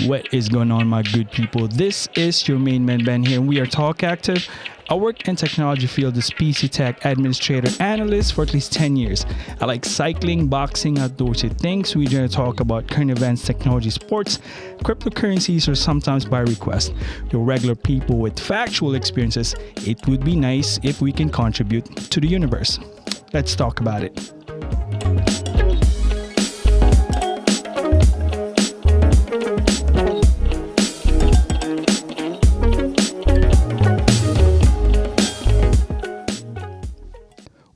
What is going on, my good people? This is your main man Ben here, and we are Talk Active. I work in technology field as PC Tech Administrator Analyst for at least 10 years. I like cycling, boxing, outdoorsy things. We generally talk about current events, technology, sports, cryptocurrencies, or sometimes by request. You're regular people with factual experiences. It would be nice if we can contribute to the universe. Let's talk about it.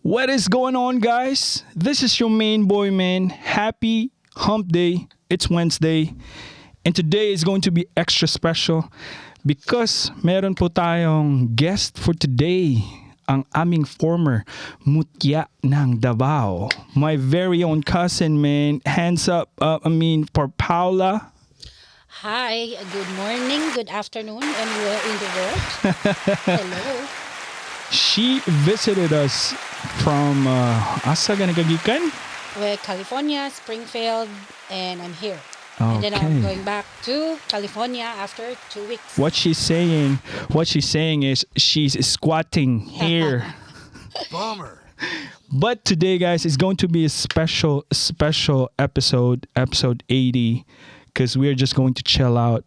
What is going on, guys? This is your main boy, man. Happy hump day. It's Wednesday. And today is going to be extra special because meron po tayong guest for today. Ang aming former Mutya ng Davao. My very own cousin, man. Hands up, for Paula. Hi, good morning, good afternoon, anywhere in the world. Hello. She visited us from asa ka nagagikan? We're California, Springfield, and I'm here. Okay. And then I'm going back to California after 2 weeks. What she's saying is she's squatting here. Bummer. But today, guys, is going to be a special episode 80, because we're just going to chill out.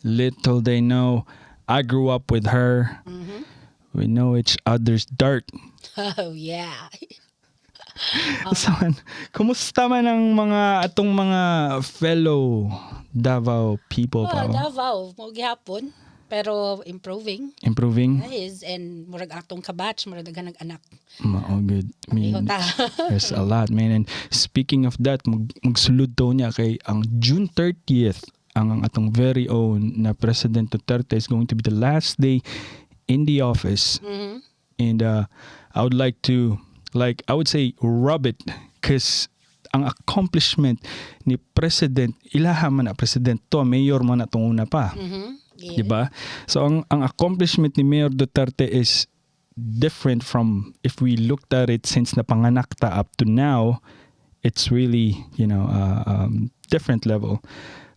Little they know, I grew up with her. Mm-hmm. We know each other's dirt. Oh, yeah. So, kumusta man ang atong mga fellow Davao people pa? Davao, mo gihapon, pero improving. Improving? Yes, and murag atong kabatch, murag daghan nag-anak. Oh, good. I mean, there's a lot, man. And speaking of that, magsulod daw niya kay ang June 30th, ang atong very own na President Duterte is going to be the last day in the office. Mm-hmm. And I would like to, I would say, rub it, because ang accomplishment ni President, ilaha man na President to, Mayor man na itong una pa. Mm-hmm. Yeah. Diba? So ang accomplishment ni Mayor Duterte is different from if we looked at it since napanganak ta up to now. It's really, different level.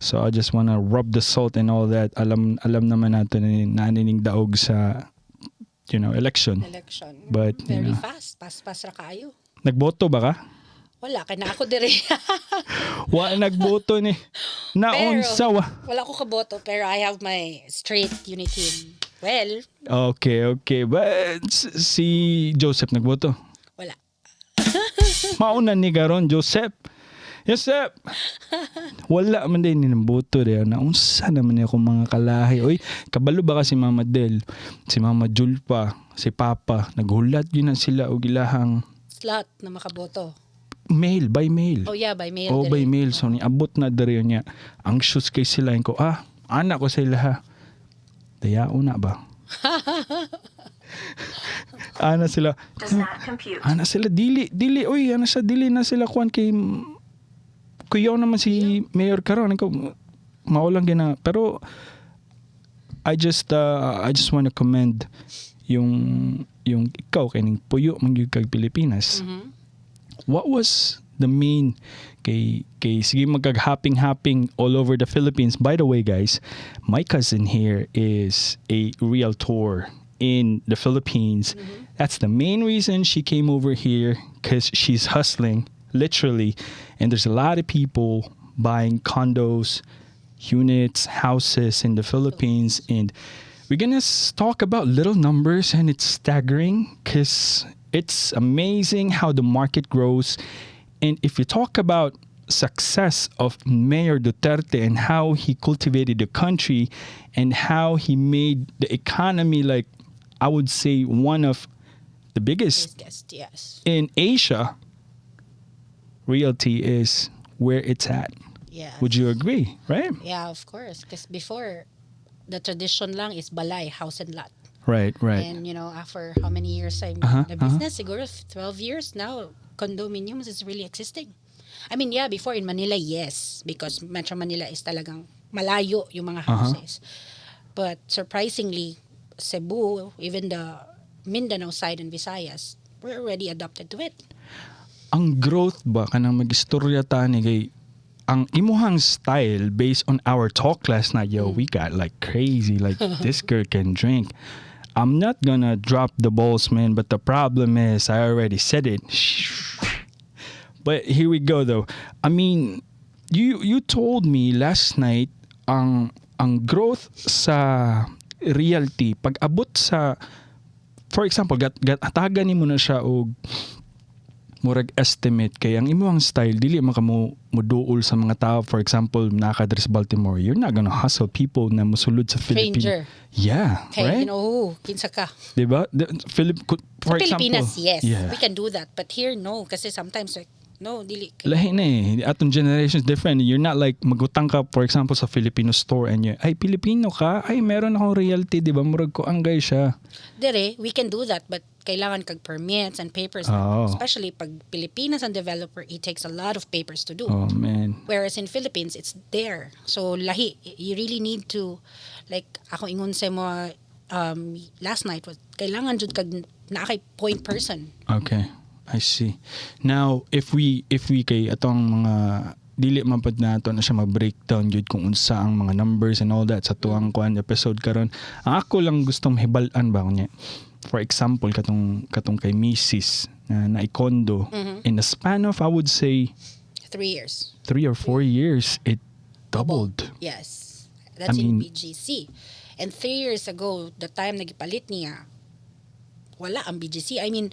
So I just wanna rub the salt and all that. Alam naman natin na nanining daog sa election. But very fast. Pas ra kaayo. Nagboto ba ka? Wala kay na ako dire. Wa nagboto ni. Naunsa wa. Wala ko kaboto pero I have my straight unity. Well, okay. But si Joseph nagboto? Wala. Mauna ni garon Joseph. Joseph! Wala man din ng boto rin. Naunsa naman niya kung mga kalahi. Oy, kabalo ba kasi Mama Del, si Mama Julpa, si Papa, naghulat yun na sila o gilahang slot na makaboto. By mail. Oh yeah, by mail. Oh, by mail. So, niabot na dari niya. Anxious kay sila. Ko, anak ko sila ha. Dayao na ba? Ana sila. Does not compute. Ana sila, dili. Oy, dili na sila kuwan kay kuyaw naman si Mayor karon ko maulang gina, pero I just want to commend yung ikaw kaning puyo man gyud kag Pilipinas. Mm-hmm. What was the main kay sige magkag-hopping all over the Philippines? By the way, guys, my cousin here is a realtor in the Philippines. Mm-hmm. That's the main reason she came over here, because she's hustling literally, and there's a lot of people buying condos, units, houses in the Philippines, and we're gonna talk about little numbers, and it's staggering because it's amazing how the market grows. And if you talk about success of Mayor Duterte and how he cultivated the country and how he made the economy, I would say, one of the biggest yes. in Asia, Realty is where it's at. Yeah. Would you agree, right? Yeah, of course. Because before, the tradition lang is balay, house and lot. Right. And, after how many years I'm in the business, siguro 12 years now, condominiums is really existing. I mean, yeah, before in Manila, yes. Because Metro Manila is talagang malayo yung mga houses. But surprisingly, Cebu, even the Mindanao side and Visayas, we're already adopted to it. Ang growth ba kanang magistorya ta ni kay ang imuhang style based on our talk last night, yo, we got like crazy. Like this girl can drink. I'm not gonna drop the balls, man. But the problem is, I already said it. But here we go, though. I mean, you told me last night ang growth sa realty pag abot sa, for example, atagan nimo na siya og murag estimate kay ang imong style dili man ka mo duol sa mga tao. For example, nakadres Baltimore, you're not gonna hustle people na musulod sa Philippines. Stranger. Yeah, Hey, right? you know, kinsa ka. Diba? For Sa Pilipinas, example, yes. yeah. We can do that. But here, no. Kasi sometimes, like, no, dili. Lahi na eh. Atong generation is different. You're not like magutang ka, for example, sa Filipino store and you, ay, Pilipino ka? Ay, meron akong realty, di ba? Murag ko anggay siya. Dire, we can do that. But kailangan kag permits and papers. Oh. Especially pag Pilipinas ang developer, it takes a lot of papers to do. Oh, man. Whereas in Philippines, it's there. So, lahi. You really need to, like, ako ingon sa mo, last night, was kailangan jud kag na kay point person. Okay. I see. Now, if we kay atong mga dili man pud nato na siya mag-breakdown gyud kung unsa ang mga numbers and all that sa tuang kuan episode karon. Ang ako lang gustong hibal-an ba kunya. For example, katong kay Mrs. na condo in the span of, I would say 3 years. 3 or 4 years, it doubled. Yes. That's I in mean- BGC. And 3 years ago, the time nagipalit niya, wala ang BGC. I mean,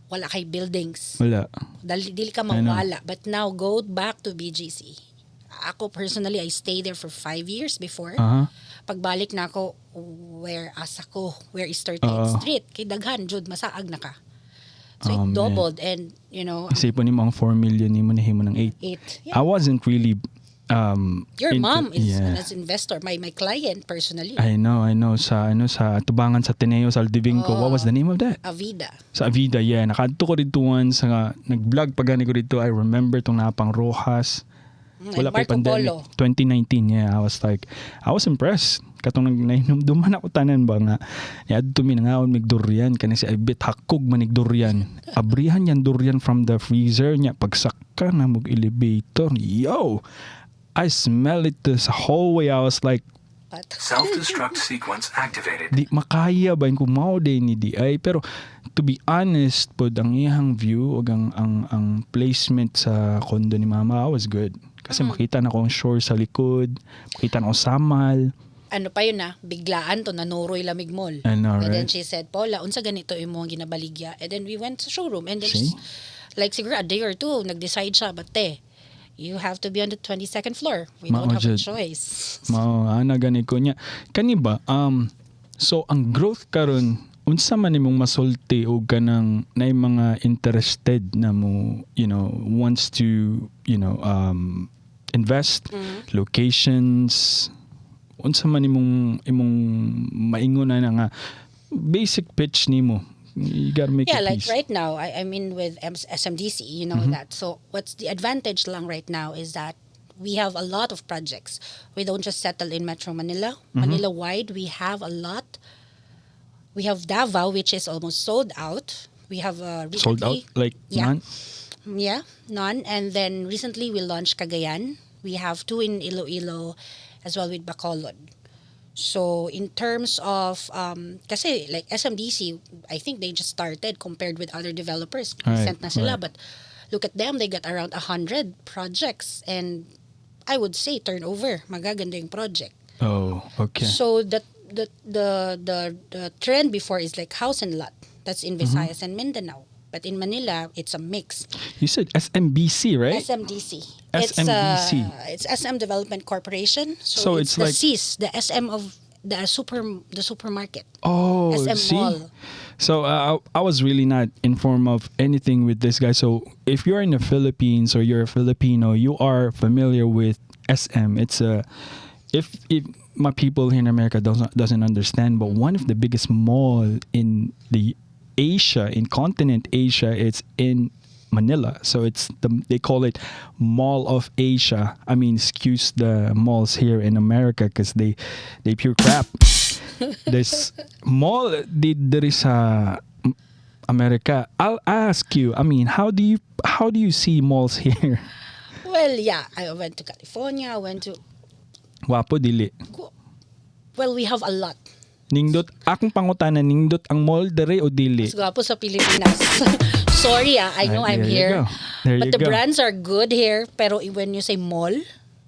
wala kay buildings. Wala. Dili ka mawala. But now, go back to BGC. Ako personally, I stayed there for 5 years before. Aha. Pagbalik na ako, where is 38th Street? Kay daghan, jud, masaag na ka. So, Oh, it man. doubled. And, you know, Isipon ni mga 4 million ni mo nahimo ng 8. 8. I wasn't really Your mom is yeah. an investor. My client, personally. I know sa tubangan sa Ateneo sa Aldivinco. What was the name of that? Avida. Sa Avida, yeah. Nakadto ko dito once sa nag-vlog pa gani ko dito. I remember tong napang Rojas. Wala pa Marco pandemic. Polo. 2019, yeah. I was impressed. Katong nainom-duman ako tanan ba nga. Niadto mi nangaon mig durian kanang si Ibit hakog manig durian. Abrihan yan durian from the freezer niya pagsaka na mog elevator. Yo! I smell it this whole way. I was like, Self-destruct sequence activated. di makaya ba yung kumao din ni di ay, pero to be honest pod ang iyang view o ang placement sa condo ni mama was good kasi makita na ko ang shore sa likod, makita na ko samal. Ano pa yun biglaan to, nanuroy lamig mall. I know, And then right? she said, Paula, unsa ganito yung mga ginabaligya? And then we went sa showroom. And then, See? like siguro a day or two, nag-decide siya, but you have to be on the 22nd floor. We Mao don't have a jud. choice. Mao ana gani ko niya. Kani ba so ang growth karon unsa man nimong masulti og kanang nay mga interested na mo, wants to, invest locations, unsa man imong maingon na nga basic pitch nimo. You gotta make Yeah, it like piece. right now, I'm in with SMDC, you know that. So what's the advantage lang right now is that we have a lot of projects. We don't just settle in Metro Manila. Manila-wide, we have a lot. We have Davao, which is almost sold out. We have Sold out recently, like Yeah. none? Yeah, none. And then recently we launched Cagayan. We have 2 in Iloilo as well with Bacolod. So in terms of, kasi like SMDC, I think they just started compared with other developers. Recent na sila, right. but look at them, they got around 100 projects. And I would say turnover, magaganda yung project. Oh, okay. So the trend before is like house and lot. That's in Visayas and Mindanao. But in Manila, it's a mix. You said SMBC, right? SMDC. SMDC. It's SM Development Corporation. So it's it's the like- CIS, the SM of the supermarket. Oh, SM see? Mall. So I was really not informed of anything with this guy. So if you're in the Philippines or you're a Filipino, you are familiar with SM. It's if my people here in America doesn't understand, but one of the biggest mall in the Asia, in continent Asia, it's in Manila. So they call it Mall of Asia. I mean, excuse the malls here in America because they pure crap. This mall there is America. I'll ask you. I mean, how do you see malls here? Well, yeah, I went to California, I went to Wapo dili. well, we have a lot. Nindot akong pangutana nindot ang mall dere o dili? Mas gwapo sa Pilipinas. Sorry, I know I'm there you here. go. There But you the go. brands are good here, pero when you say mall,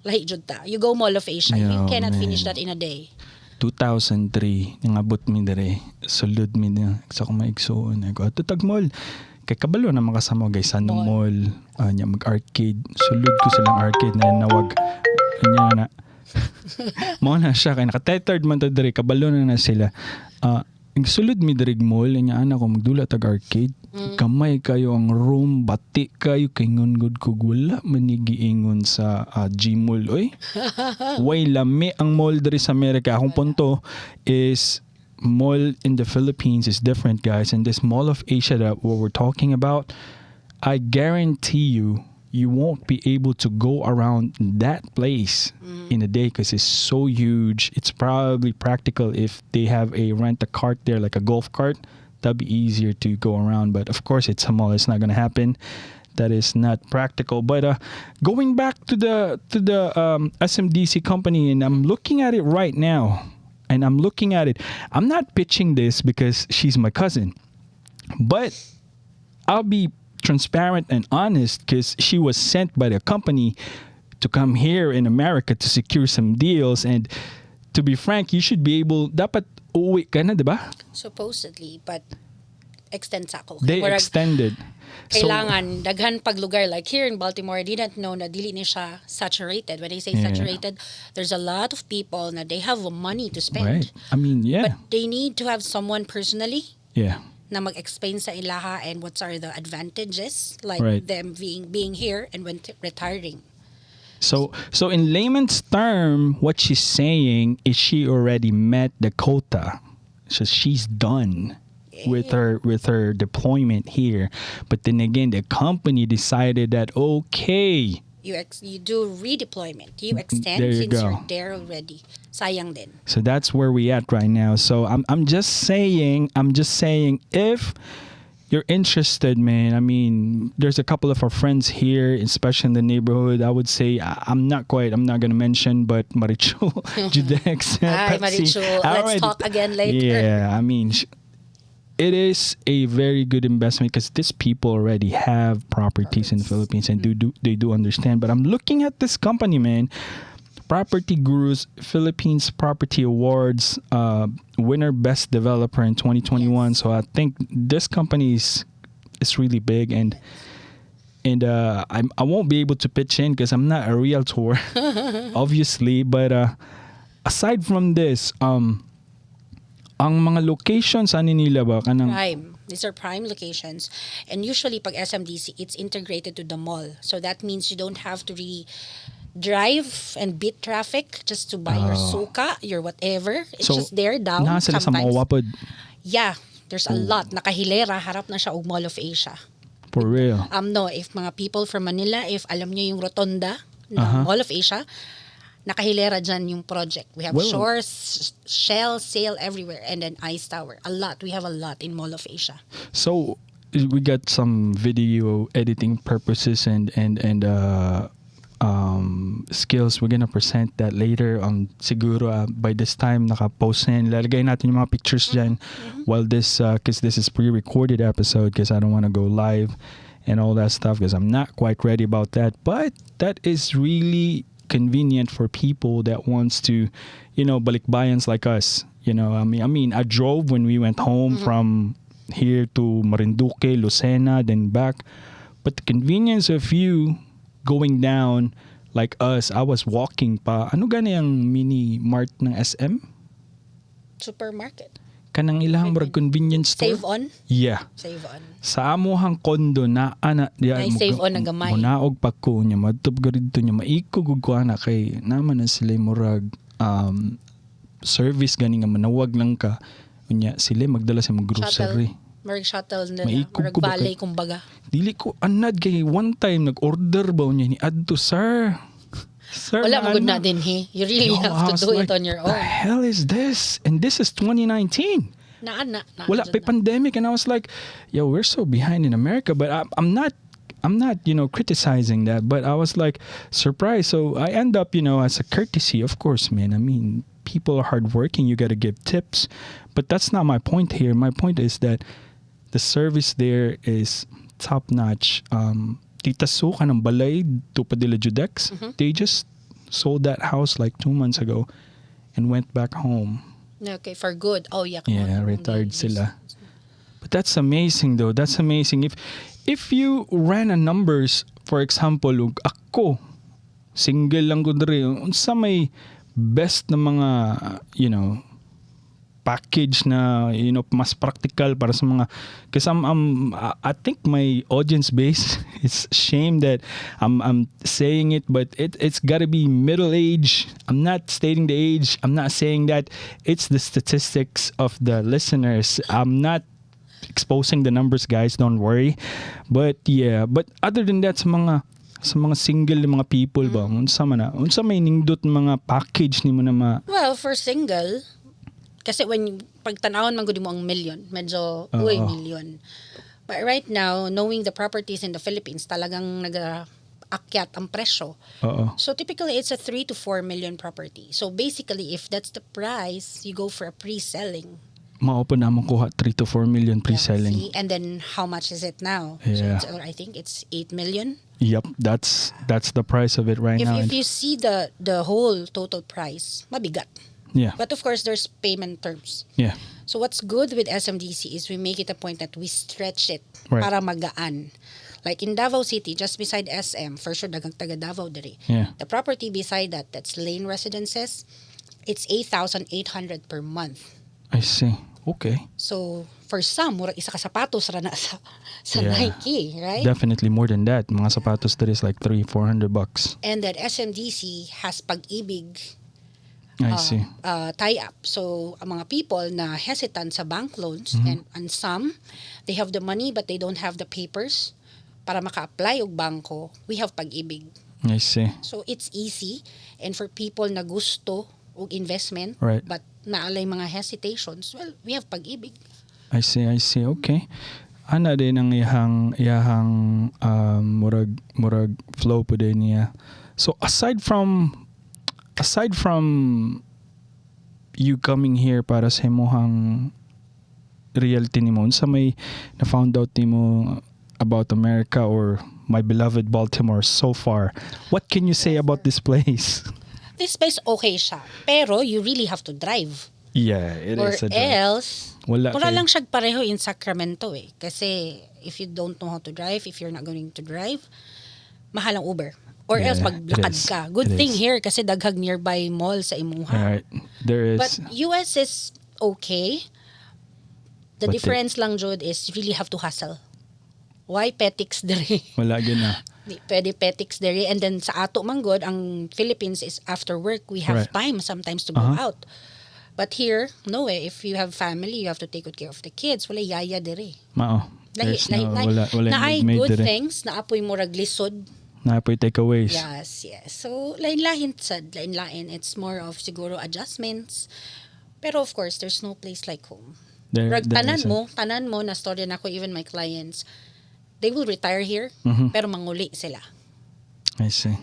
lahi jud ta. You go Mall of Asia, you Yo, cannot finish man. that in a day. 2003 nangabot mi dere. Sulod mi na sa ko maigsuon ako. Tutag mall. Kay kabalo na makasama guys sa mall. Nya mag-arcade. Sulod ko silang arcade na nawag. Anya na. Mao na siya kay naka-tethered man ta dere kabalo na sila. Sulod mi dere mall nya ana ko magdula tag arcade. Kamay kayo ang room, bati kayo kay ngungod ko wala man ni giingon sa G-Mall oy. Way lami ang mall diri sa Amerika. Akong punto is mall in the Philippines is different, guys. And this Mall of Asia that what we're talking about, I guarantee you won't be able to go around that place in a day because it's so huge. It's probably practical if they have a rent-a-cart there, like a golf cart. That'd be easier to go around. But of course, it's a mall. It's not going to happen. That is not practical. But going back to the SMDC company, and I'm looking at it right now. And I'm looking at it. I'm not pitching this because she's my cousin. But I'll be transparent and honest because she was sent by the company to come here in America to secure some deals. And to be frank, you should be able, dapat uuwi ka na, diba? Supposedly, but extend sa ako. They Murag, extended. kailangan daghan pag lugar like here in Baltimore, I didn't know na dili ni siya saturated. When I say saturated, there's a lot of people na they have money to spend. Right. I mean, yeah. But they need to have someone personally Yeah. na mag-explain sa ilaha and what are the advantages like Right. them being here and when retiring. So in layman's term, what she's saying is she already met the quota. So she's done with her deployment here. But then again, the company decided that okay, You do redeployment. You extend There you since go. you're there already. Sayang din. so that's where we at right now. So I'm just saying if you're interested, man. I mean, there's a couple of our friends here, especially in the neighborhood. I would say I'm not gonna mention, but Marichu, Judex, Hi, Patsy. Marichu. I Let's already- talk again later. Yeah, I mean, it is a very good investment because these people already have properties in the Philippines and they do understand. But I'm looking at this company, man. Property Gurus Philippines Property Awards winner best developer in 2021. So I think this company is really big and I won't be able to pitch in because I'm not a realtor, obviously. But aside from this, ang mga locations ano nila ba kanang Prime. These are prime locations. And usually pag SMDC, it's integrated to the mall. So that means you don't have to really drive and beat traffic just to buy your suka, your whatever. It's So, just there down. naa sila sa sometimes. mawapod Yeah, there's a lot. Nakahilera, harap na siya og Mall of Asia. for real. No, if mga people from Manila, if alam nyo yung rotonda ng Mall of Asia, nakahilera dyan yung project. We have Well, Shores, Shell, Sail everywhere, and then Ice Tower. A lot. We have a lot in Mall of Asia. So we got some video editing purposes and skills. We're gonna present that later. Siguro by this time naka-post na yan. Lalagay natin yung mga pictures dyan while this because this is pre-recorded episode because I don't want to go live and all that stuff because I'm not quite ready about that. But that is really convenient for people that wants to, balikbayans like us. I mean, I drove when we went home from here to Marinduque, Lucena, then back. But the convenience of you going down like us, I was walking pa. Ano gani ang mini mart ng SM? Supermarket. Kanang ilang murag convenience store? Save on? Yeah. Save on. Sa amuhang kondo na ana May save on na gamay. Munaog pa ko niya madtop gadto niya maikog ug kuana kay naman na sila murag service gani nga manawag lang ka unya sila magdala sa mga grocery. Marag shuttle nila. Maikog Marag ko ba balay kay- kumbaga. Dili ko anad kay one time nag-order ba niya ni adto sir. Sir, Wala magud ano? na din you really No, have I to was do like, it on your The own. hell is this? And this is 2019. Na Wala pa pandemic and I was like, yo, we're so behind in America, but I'm not I'm not, criticizing that, but I was like surprised. So I end up, as a courtesy, of course, man. I mean, people are hardworking. You got to give tips, but that's not my point here. My point is that the service there is top notch. Tita Su ka ng Balay, Tupadilla Judex. They just sold that house like 2 months ago and went back home. Okay, for good. Oh, yeah. Yeah, retired sila. But that's amazing though. That's amazing. If you ran a numbers, for example, ako, single lang ko dere, unsa may best na mga, package na, mas practical para sa mga, because I think my audience base is ashamed that I'm saying it, but it's gotta be middle age. I'm not stating the age. I'm not saying that. It's the statistics of the listeners. I'm not exposing the numbers, guys, don't worry. But other than that, sa mga single mga people ba, unsa may nindot mga package nimo na Well, for single, kasi pag tanawon man gud mo ang million, medyo million. But right now, knowing the properties in the Philippines, talagang nag-akyat ang presyo. So typically it's a 3 to 4 million property. So basically, if that's the price, you go for a pre-selling. Mao na mo kuha 3 to 4 million pre-selling. See? And then how much is it now? Yeah. So I think it's 8 million. Yep, that's the price of it right now. If you see the whole total price, mabigat. Yeah. But of course, there's payment terms. Yeah. So what's good with SMDC is we make it a point that we stretch it Right. para magaan. Like in Davao City, just beside SM, for sure dagang taga Davao diri. Yeah. The property beside that's Lane Residences, it's 8,800 per month. I see. Okay. So for some, murag isa ka sapatos ra na sa Yeah. Nike, right? Definitely more than that. Mga sapatos there is like $300-400 bucks. And that SMDC has pag-ibig I see. tie-up. So, ang mga people na hesitant sa bank loans and some, they have the money but they don't have the papers para maka-apply og bangko, we have pag-ibig. I see. So, it's easy. And for people na gusto og investment, Right. but naalay mga hesitations, well, we have pag-ibig. I see. Okay. Ana din ang iyahang murag flow po din niya. So aside from you coming here para sa imong realty nimo, sa may na found out nimo about America or my beloved Baltimore so far, what can you say about this place? This place okay siya, pero you really have to drive. Yeah, it Or is a drive. else, Wala lang siyang pareho in Sacramento eh. Kasi if you don't know how to drive, if you're not going to drive, mahal ang Uber. Or Yeah, else maglakad it is. ka. Good It thing is. here kasi daghang nearby mall sa imuha. Alright, there is. But US is okay. The But difference lang, Jud, is you really have to hustle. Why petics dere? Wala gina. Di pwede petics dere. And then sa ato man god, ang Philippines is after work, we have Right. time sometimes to go out. But here, no eh. If you have family, you have to take good care of the kids. Wala yaya dere. Mao. There's no, wala na ay made good dire. things, na apoy murag lisod. Naapoy takeaways. Yes. So, lain-lain sad, lain-lain. It's more of siguro adjustments. Pero of course, there's no place like home. Rag tanan mo na story na ko, even my clients, they will retire here, pero manguli sila. I see.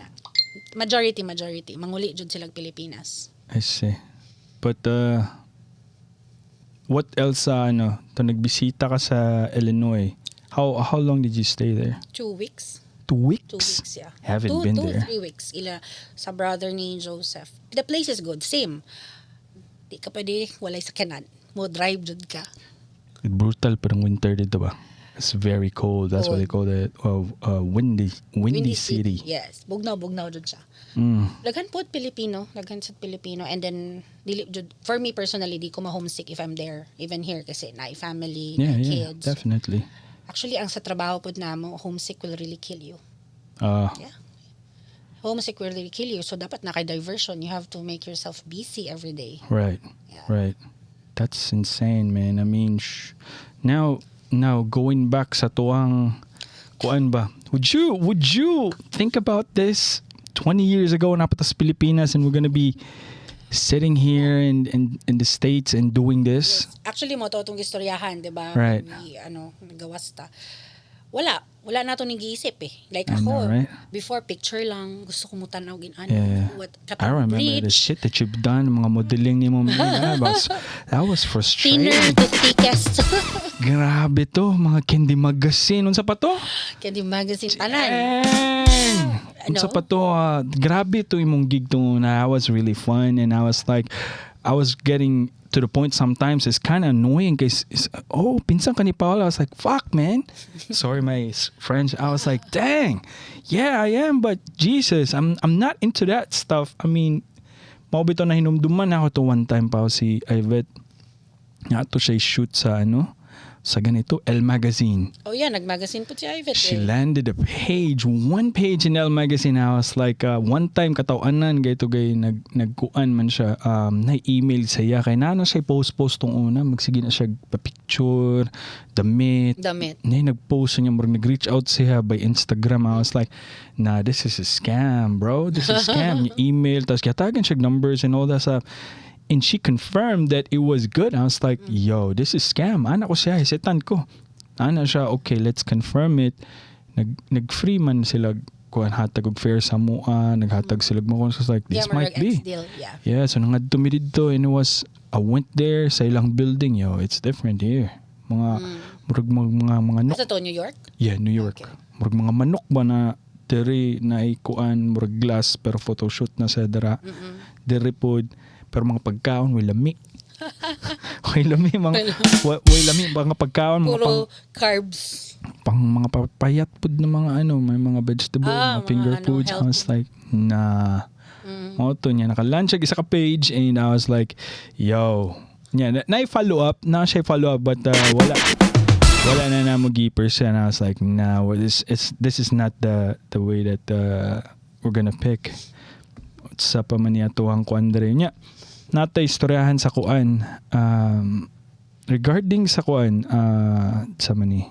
Majority, manguli jud sila Pilipinas. I see. But what else to nagbisita ka sa Illinois? How long did you stay there? 2 weeks. 2 weeks? 2 weeks, yeah. Haven't been there. 3 weeks. Sa brother ni Joseph. The place is good. Same. Di ka pwede, walay sakyanan. Mo drive jud ka. Brutal parang winter dito ba? It's very cold. That's what they call it. Windy city. Yes. Bugnaw jud siya. Daghan po Pilipino. And then, for me personally, di ko ma-homesick if I'm there. Even here, kasi na family, Yeah, kids. definitely. Actually, ang sa trabaho po namo, homesick will really kill you. Yeah. Homesick will really kill you. So, dapat na kay diversion. You have to make yourself busy every day. Right. Yeah. Right. That's insane, man. I mean, now going back sa tuwang kuan ba? Would you think about this 20 years ago na patas Pilipinas and we're gonna be sitting here in the States and doing this? Actually, mo to itong istoryahan, di ba? Right. Nagawas ta. Wala. wala na to nag-iisip eh. Like I know, ako, right? before picture lang, gusto ko mutanaw ginano. Yeah. What, I remember the shit that you've done, mga modeling ni mo. That was frustrating. Thinner to thickest. Grabe to, mga candy magazine. Unsa pa to? Candy magazine tanan. Dang! Unsa pa to? Grabe to imong gig to na. I was really fun and I was like, I was getting to the point sometimes it's kind of annoying because pinsan ka ni Paula. I was like, fuck man. Sorry my French. I was like, dang. Yeah, I am, but Jesus, I'm not into that stuff. I mean, maubito na hinumduman ako to one time pa si Yvette. Nga to siya shoot sa sa ganito, Elle Magazine. Oh yeah, nag-magazine po si Yvette. She landed a page, one page in Elle Magazine. I was like, one time katawanan, gayto gay nagkuan man siya, na-email siya, kay nano siya post tong una, magsige na siya pa-picture, damit. Nag-post niya, nag-reach out siya by Instagram. I was like, nah, this is a scam, bro. This is a scam. Yung email, tapos katagan siya numbers and all that stuff. And she confirmed that it was good. I was like, yo, this is scam. Ana ko siya, hesitant ko. Ana siya, okay, let's confirm it. Nag-free man sila kuan hatag og fare sa mua, naghatag sila mo. So I was like, this might be. Deal. Yeah, so nang adto mi didto and I went there sa ilang building, yo, it's different here. Murag mga nok. Sa to New York? Yeah, New York. Okay. Murag mga manok ba na diri na ikuan murag glass pero photoshoot na sa dara. Diri pod pero mga pagkaon way lami. Way lami mga pagkaon puro carbs. Pang mga papayat pod na mga may mga vegetable, mga finger foods. I was like, nah. Moto niya naka-lunch isa ka page and I was like, yo. Yeah, na-follow up, but wala na mo gipers and I was like, nah, this is not the way that we're gonna pick. Sa pa man niya tuwang kuandre niya. Natay istoryahan sa kuan regarding sa kuan sa mani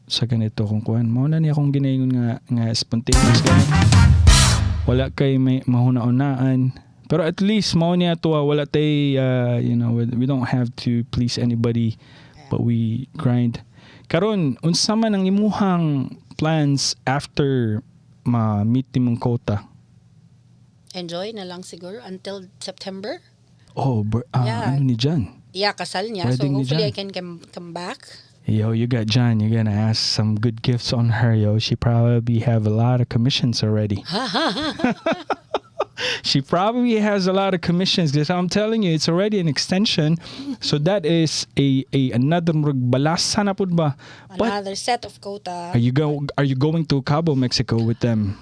sa ganito kung kuan mao na niya akong ginaingon nga spontaneous ganun. Wala kay may mahuna-unaan pero at least mao niya tuwa wala tay we don't have to please anybody but we grind karon unsa man ang imuhang plans after ma-meet nimong quota? Enjoy na lang siguro until September. Oh, ano ni John? Yeah, kasal niya. Wedding so hopefully ni I can come back. Yo, you got John. You're gonna ask some good gifts on her, yo. She probably have a lot of commissions already. She probably has a lot of commissions. Because I'm telling you, it's already an extension. So that is another balasa na pud ba? Another set of quota. Are you going to Cabo, Mexico with them?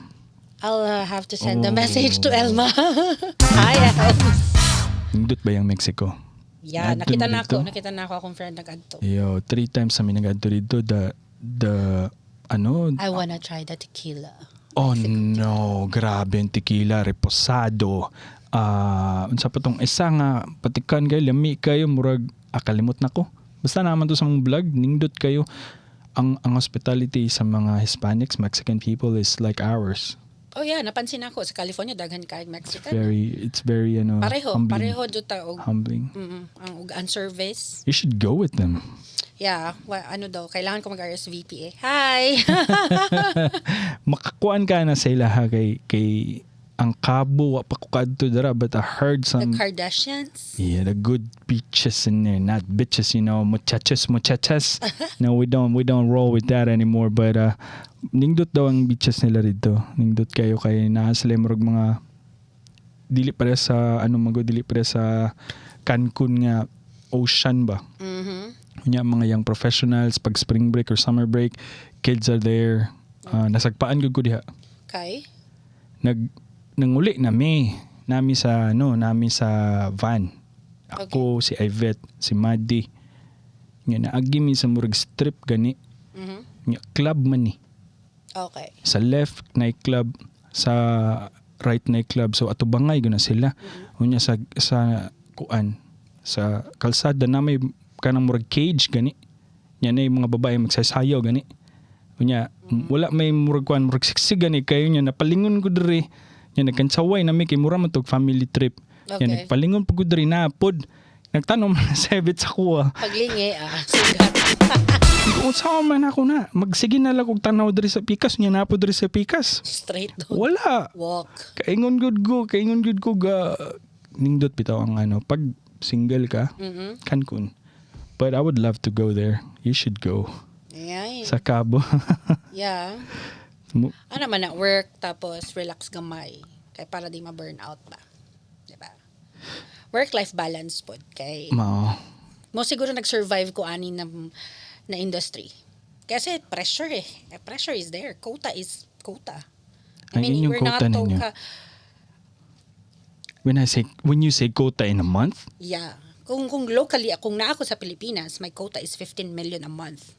I'll have to send a message to Elma. Hi, Elms. Nindot ba yung Mexico? Yeah, nakita na ako akong friend nag-adto. Yo, 3 times kami nag-adto dito. I wanna try the tequila. Oh no, grabe yung tequila, reposado. Unsa pa tong isa nga patikan kayo, lami kayo, murag akalimot na ko. Basta naman to sa mong vlog, nindot kayo. Ang hospitality sa mga Hispanics, Mexican people is like ours. Oh yeah, napansin ako sa California daghan kay Mexican. It's very pareho jud ta og humbling. Ang service. You should go with them. Yeah, kailangan ko mag-RSVP eh. Hi. Makakuan ka na sa ilaha kay ang Cabo wa pa ko kadto dara but I heard some the Kardashians. Yeah, the good bitches in there, not bitches, muchachas. No, we don't roll with that anymore but nindot daw ang bitches nila dito. Nindot kayo kay naa sila murag mga dili para sa dili para sa Cancun nga ocean ba. Kunya mga young professionals pag spring break or summer break, kids are there. Nasagpaan gud ko diha. Kay nanguli nami sa van. Ako, si Yvette, si Maddie. Nga naagi mi sa murag strip gani. Nga club man ni. Okay. Sa left nightclub, sa right nightclub. So ato bangay guna sila. Unya sa kuan sa kalsada na may kanang murag cage gani. Nya na yung mga babae magsasayaw gani. Unya wala may murag siksig gani kayo nya napalingon ko diri. Nya nagkansaway na may kay mura man tog family trip. Okay. Nya nagpalingon pud ko diri na pod. Nagtanom na sa ebit sa kuha. Paglingi sugat. Kung saan man ako na, magsige na lang kung tanaw diri sa pikas, nya na po diri sa pikas. Straight doon. Wala. Walk. Kaingon good ko ga nindot bitaw ang ano, pag single ka, Cancun. But I would love to go there. You should go. Yeah. Sa Cabo. Yeah. Ano man na work tapos relax gamay kay para di ma-burn out ba. Diba? Work-life balance pod kay Mao. mo siguro nag-survive ko ani na industry. Kasi pressure eh. Pressure is there. Quota is quota. Ang inyong we're quota not ninyo. ka, When you say quota in a month? yeah. Kung locally, kung na ako sa Pilipinas, my quota is 15 million a month.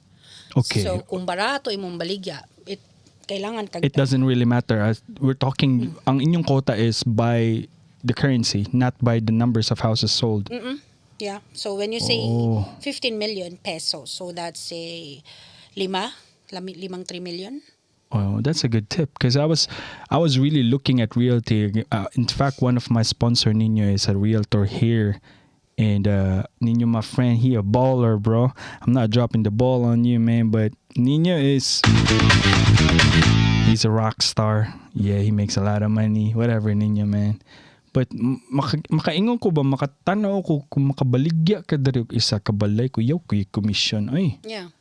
Okay. So, kung barato imong baligya, kailangan kag It doesn't really matter. We're talking, ang inyong quota is by the currency, not by the numbers of houses sold. Yeah. So, when you say Oh. 15 million pesos, so that's a 3 million. Oh, that's a good tip because I was really looking at Realty. In fact, one of my sponsor Nino is a realtor here, and Nino, my friend, he a baller, bro. I'm not dropping the ball on you, man, but Nino he's a rock star. Yeah, he makes a lot of money. Whatever, Nino, man. But makaingon ko ba, makatanaw ko kung makabaligya ka dari og isa ka balay ko yaw kuy commission ay. Yeah.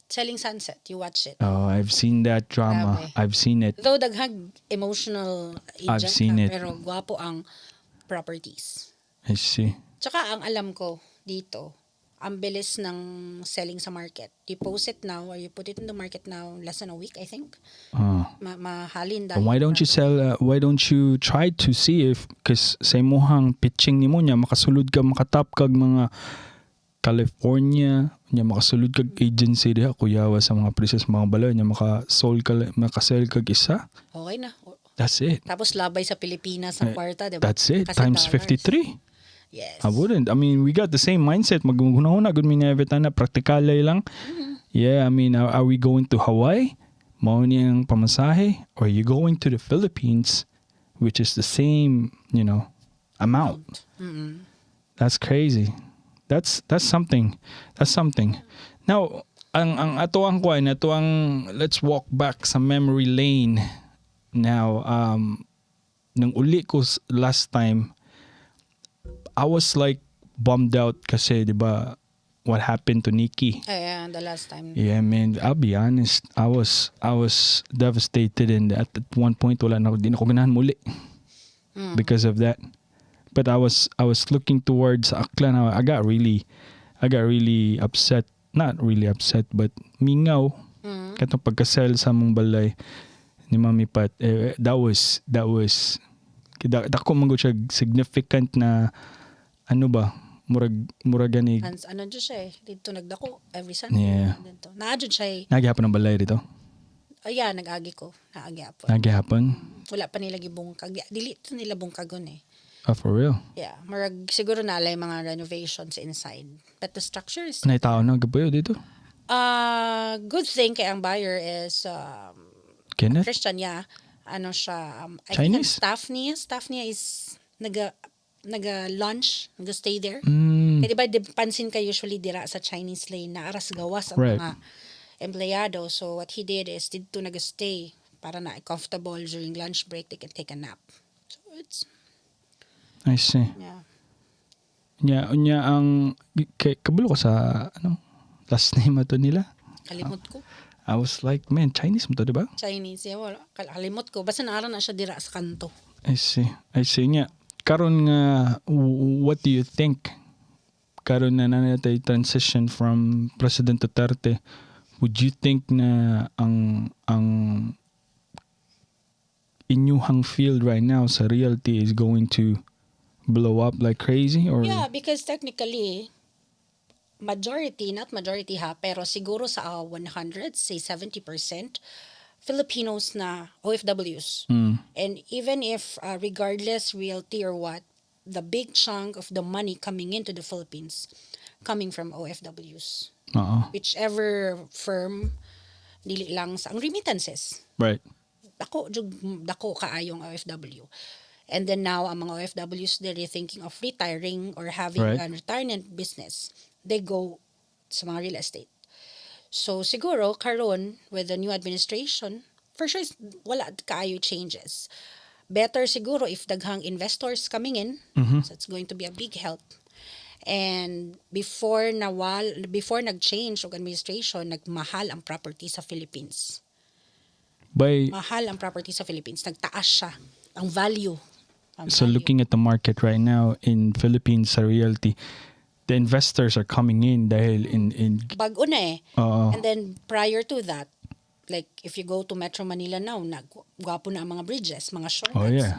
Selling Sunset, you watch it. Oh, I've seen that drama. Grabe. I've seen it. Though daghang emotional I've agent seen it. pero gwapo ang properties. I see. Tsaka ang alam ko dito, ang bilis ng selling sa market. You post it now or you put it in the market now less than a week, I think. Mahalin dahil. Why don't you sell? Why don't you try to see if, because sa imuhang pitching nimo nya makasulod ka, makatap kag mga California, nya makasulod kag agency diha kuyawa sa mga prices mga balaw nya makasell kag isa. Okay na. That's it. Tapos labay sa Pilipinas ang kwarta, diba? That's it. Kasi Times dollars. 53. Yes. I wouldn't. I mean, we got the same mindset. Maghunahuna gud mi na everytime na praktikalay lang. Yeah, I mean, are we going to Hawaii? Mao ni ang pamasahe, or are you going to the Philippines, which is the same, amount. That's crazy. That's something. That's something. Now, ang ato ang let's walk back sa memory lane. Now, nang uli ko last time, I was like bummed out kasi, di ba, what happened to Nikki. Yeah, the last time. Yeah, man, I'll be honest. I was devastated, and at one point di na ako ganahan muli because of that. But I was looking towards Aklan. I got really upset. Not really upset, but mingaw. Katong pagkasell sa mong balay ni Mami Pat. That was dako man gud siya significant na ano ba? Murag gani. Ano dyan siya eh. Dito nagdako every Sunday. Yeah. Dito. Naadyan siya eh. Nagyapon ang balay dito. Yeah, nag-agi ko. Naagi-apon. Nagyapon. Wala pa nila gibungkag. Dili ito nila bungkagon eh. Oh, for real. Yeah. Marag siguro nalay mga renovations inside. But the structure is... Nay tao na gabayo dito. Good thing kay ang buyer is Kenneth? Christian, yeah. Ano siya, I Chinese? think staff niya is naga-lunch, naga-stay there. Mm. Kaya diba, pansin ka usually dira sa Chinese lane na aras gawas ang Right. mga empleyado. So what he did is dito naga-stay para na comfortable during lunch break, they can take a nap. So it's, I see. yeah. Nya ang kabalo ko sa last name ato nila. Kalimot ko. I was like, man, Chinese mo to, diba? Chinese, yeah, wala. Kalimot ko. Basta naara na siya dira sa kanto. I see. Nya. Karon nga, what do you think? Karon na natay transition from President Duterte. Would you think na ang inyuhang field right now sa Realty is going to blow up like crazy? Or Yeah, because technically, not majority ha, pero siguro sa 100, say 70%, Filipinos na OFWs. And even if, regardless Realty or what, the big chunk of the money coming into the Philippines, coming from OFWs. Whichever firm, dili lang sa, ang remittances. Right. Dako kaayong OFW. And then now, ang mga OFWs, they're thinking of retiring or having Right. a retirement business. They go sa mga real estate. So siguro karon with the new administration, for sure wala kaayo changes. Better siguro if daghang investors coming in, so it's going to be a big help. And before nag-change og administration, nagmahal ang property sa Philippines. Mahal ang property sa Philippines, nagtaas siya ang value. So looking at the market right now in Philippines sa Realty, the investors are coming in dahil in bago na and then prior to that, like if you go to Metro Manila now, gwapo na ang mga bridges, mga shortcuts.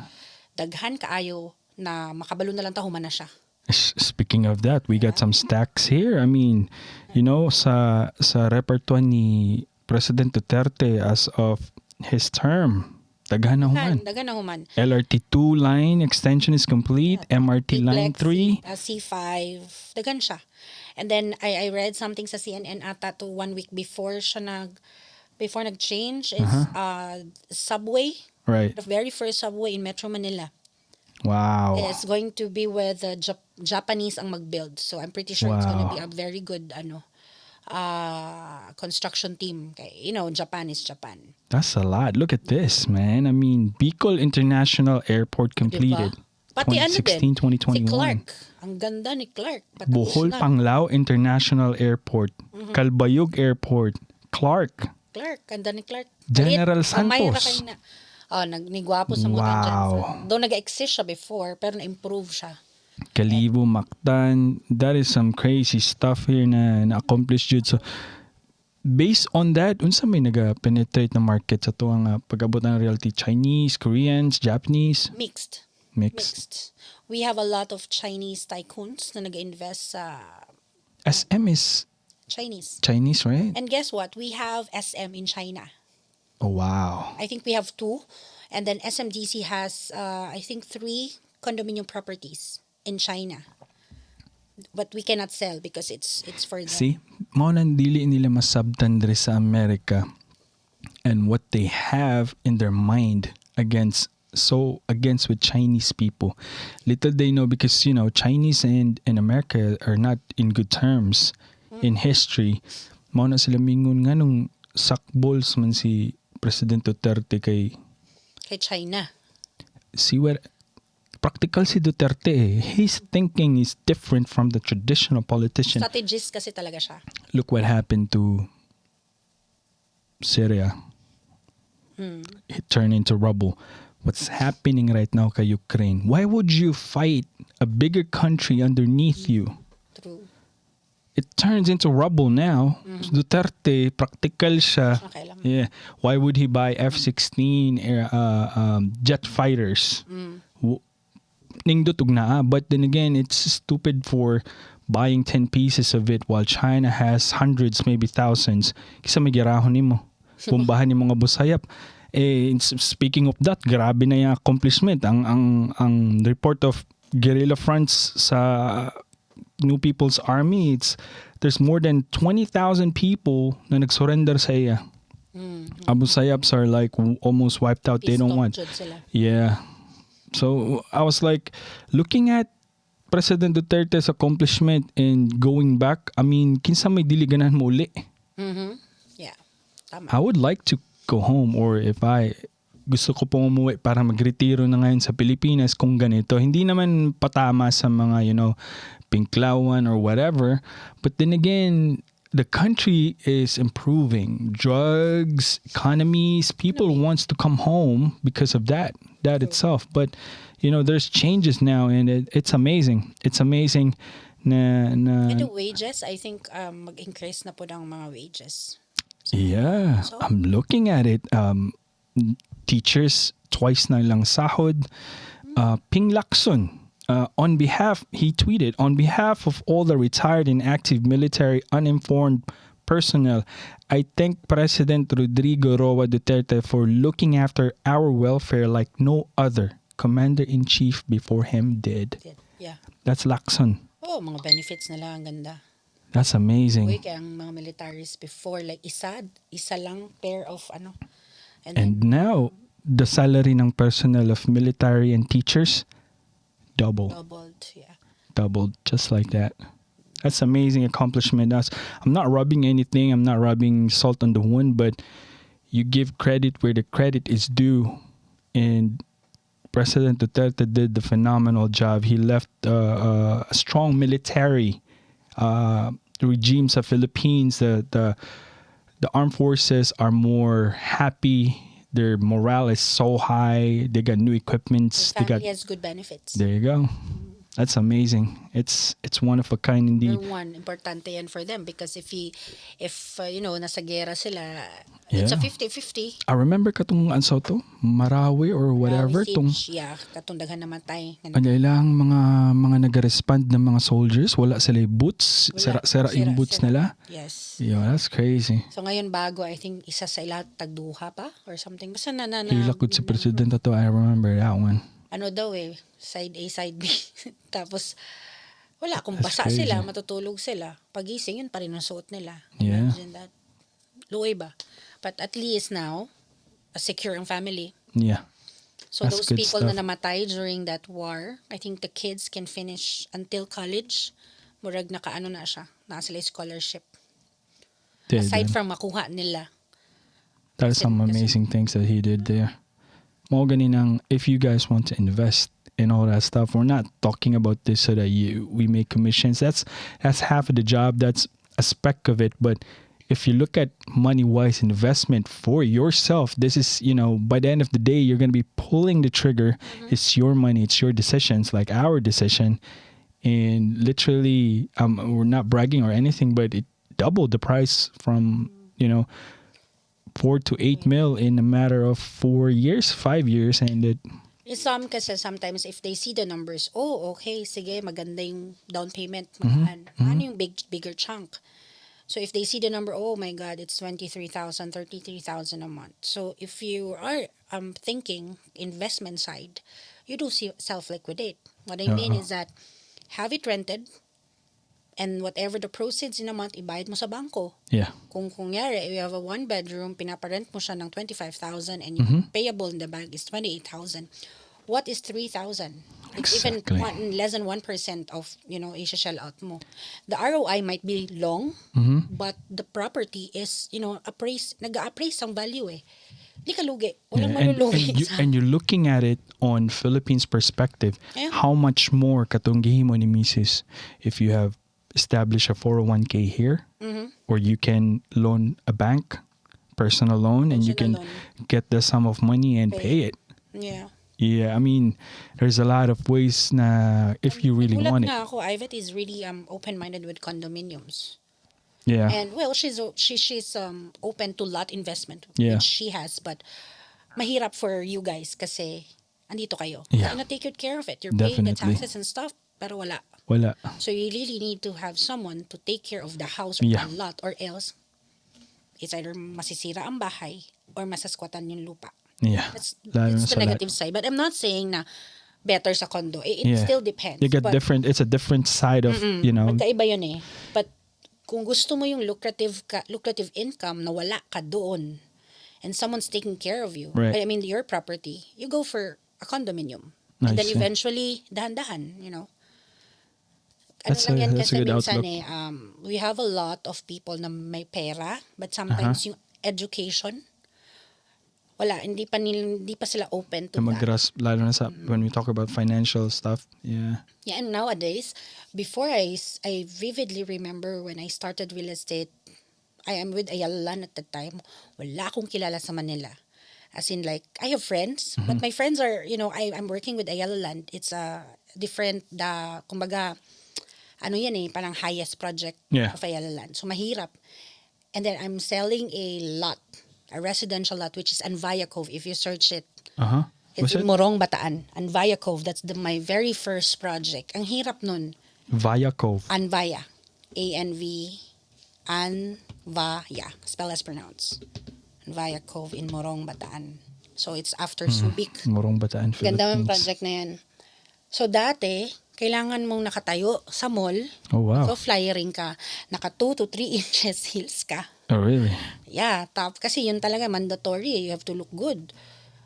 Daghan kaayo na makabalo na lang ta human na siya. Speaking of that, we got some stacks here. I mean, sa repertoire ni President Duterte as of his term, daghan na human. LRT2 line extension is complete. MRT line 3. C5, daghan siya. And then I read something sa CNN ata to 1 week before nag-change is subway. Right. The very first subway in Metro Manila. Wow. It's going to be with the Japanese ang mag-build. So I'm pretty sure it's going to be a very good construction team. Okay. Japan is Japan. That's a lot. Look at this, man. I mean, Bicol International Airport completed. Diba? Pati 2016, 2021. Si Clark. Ang ganda ni Clark. Bohol Panglao International Airport. Calbayog Airport. Clark. Ganda ni Clark. General Santos. Nigwapo sa mga dyan. Though nag-exist siya before, pero na-improve siya. Kalibo, Mactan. That is some crazy stuff here na-accomplish jud. So, based on that, unsa may nag-penetrate na market sa tuwang pag-abot ng Realty? Chinese, Koreans, Japanese? Mixed. We have a lot of Chinese tycoons na nag-invest sa... SM is... Chinese, right? And guess what? We have SM in China. Oh, wow. I think we have 2. And then SMDC has, I think, 3 condominium properties in China. But we cannot sell because it's for them. See? Mao nang dili nila masabtan diri sa America and what they have in their mind against with Chinese people. Little they know because, Chinese and America are not in good terms in history. Mao na sila mingon nga nung sakbols man si President Duterte kay China. See what practical si Duterte. His thinking is different from the traditional politician. Strategist kasi talaga siya. Look what happened to Syria. It turned into rubble. What's happening right now kay Ukraine? Why would you fight a bigger country underneath you? True. It turns into rubble now. Duterte, practical siya. Okay lang. Yeah. Why would he buy F-16 jet fighters? Ningdutog na. But then again, it's stupid for buying 10 pieces of it while China has hundreds, maybe thousands. Kisa may girahon nimo. Bumbahan ni mga busayap. Speaking of that, grabe na yung accomplishment. Ang report of guerrilla fronts sa New People's Army, there's more than 20,000 people na nag-surrender sa iya. Abu Sayyafs are like almost wiped out. They don't want. Yeah. So I was like looking at President Duterte's accomplishment and going back. I mean, kinsa may dili ganahan mo uli. Yeah. Tama. I would like to go home, or if gusto ko pong umuwi para magretiro na ngayon sa Pilipinas kung ganito. Hindi naman patama sa mga, Pinklawan or whatever. But then again, the country is improving. Drugs, economies, people wants to come home because of that itself. But, there's changes now and it's amazing. It's amazing na And the wages, I think mag-increase na po ng mga wages. Yeah, so, I'm looking at it. Teachers, twice na lang sahod. Ping Lacson, he tweeted, on behalf of all the retired and active military uninformed personnel, I thank President Rodrigo Roa Duterte for looking after our welfare like no other commander-in-chief before him did. Yeah. That's Lacson. Oh, mga benefits nila, ang ganda. That's amazing. Uy, kaya ang mga militaries before, like isa lang pair of And now, the salary ng personnel of military and teachers, doubled, yeah. Doubled, just like that. That's amazing accomplishment. I'm not rubbing anything. I'm not rubbing salt on the wound, but you give credit where the credit is due. And President Duterte did the phenomenal job. He left a strong military regime sa Philippines. The armed forces are more happy. Their morale is so high. They got new equipments. The family has good benefits. There you go. That's amazing. It's one of a kind indeed. Number one, importante yan for them because if nasa gera sila, it's a 50-50. I remember katong ansaw to, Marawi or whatever tong katong daghan namatay. ilang mga nag-respond ng mga soldiers, wala sila boots, sira yung boots nila. Yes. Yeah, that's crazy. So ngayon bago, I think isa sa ila tagduha pa or something. Basta Hilakod si President to, I remember that one. Ano daw side A, side B. Tapos, wala, kung basa sila, matutulog sila. Pagising, yun pa rin ang suot nila. Yeah. Imagine that. Luoy ba? But at least now, a secure ang family. Yeah. So That's those good people stuff. na namatay during that war, I think the kids can finish until college. Murag nakaano na siya. Naka sila scholarship. Aside from makuha nila. That's some amazing things that he did there. Mga ganinang, if you guys want to invest in all that stuff, we're not talking about this so that we make commissions. That's half of the job. That's a speck of it. But if you look at money-wise investment for yourself, this is, by the end of the day, you're going to be pulling the trigger. Mm-hmm. It's your money. It's your decisions, like our decision. And literally, we're not bragging or anything, but it doubled the price from, 4 to 8 mil in a matter of 5 years, and Some kasi sometimes if they see the numbers, okay, sige, maganda yung down payment, magaan. Ano yung bigger chunk? So if they see the number, oh my God, it's 23,000, 33,000 a month. So if you are thinking investment side, you do self-liquidate. What I mean is that have it rented, and whatever the proceeds in a month, ibayad mo sa bangko. Yeah. Kung yari, you have a 1-bedroom, pinaparent mo siya ng 25,000 and yung payable in the bank is 28,000. What is 3,000? It's Exactly. even less than 1% of, i-shell out mo. The ROI might be long, but the property is, nag-appraise ang value eh. Di ka lugi. Walang malulugi. And you're looking at it on Philippines perspective. Yeah. How much more katong gihimo ni Mrs. if you have established a 401k here, or you can loan a bank, personal loan, and you can get the sum of money and pay it. Yeah. Yeah, I mean, there's a lot of ways na if you really want it. Nagulat nga ako, Ivet is really open-minded with condominiums. Yeah. And she's open to lot investment, Yeah. which she has, but mahirap for you guys kasi andito kayo. Yeah. You're gonna take good care of it. You're paying the Definitely. taxes and stuff, pero wala. So you really need to have someone to take care of the house or Yeah. the lot, or else it's either masisira ang bahay or masaskwatan yung lupa. Yeah. That's Lalo na the sa negative side. But I'm not saying na better sa condo. It Yeah. still depends. You get But different. It's a different side of magkaiba yun eh. But kung gusto mo yung lucrative income na wala ka doon and someone's taking care of you, Right. I mean your property, you go for a condominium. I And then see. eventually, dahan-dahan, That's Ano lang yan a kasi good minsan outlook. we have a lot of people na may pera, but sometimes yung education, wala, hindi pa sila open to Na that. mag-grasp, lalo na sa when we talk about financial stuff. Yeah. Yeah, and nowadays, before I vividly remember when I started real estate, I am with Ayala at the time, wala akong kilala sa Manila. As in like, I have friends, but my friends are, I'm working with Ayala Land. It's a different, kumbaga, ano yan eh, parang highest project Yeah. of Ayala Land. So mahirap. And then I'm selling a lot, a residential lot, which is Anvaya Cove. If you search it, it's What's in it? Morong, Bataan. Anvaya Cove, that's my very first project. Ang hirap nun. Via Cove. Anvaya. ANV. Anvaya. Spell as pronounced. Anvaya Cove in Morong, Bataan. So it's after Subic. Morong Bataan, Philippines. Ganda ng project na yan. So dati, kailangan mong nakatayo sa mall. Oh, wow. So flyering ka. Naka 2 to 3 inches heels ka. Oh, really? Yeah, kasi yun talaga mandatory. You have to look good.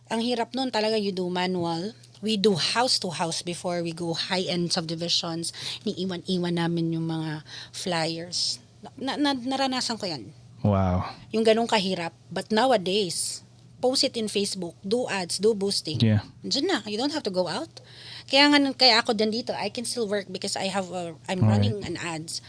ang hirap nun talaga, you do manual. We do house to house before we go high-end subdivisions. Niiwan-iwan namin yung mga flyers. Naranasan ko yan. Wow. Yung ganun kahirap. But nowadays, post it in Facebook, do ads, do boosting. Yeah. Diyan na, you don't have to go out. Kaya ako din dito, I can still work because I'm running an ads.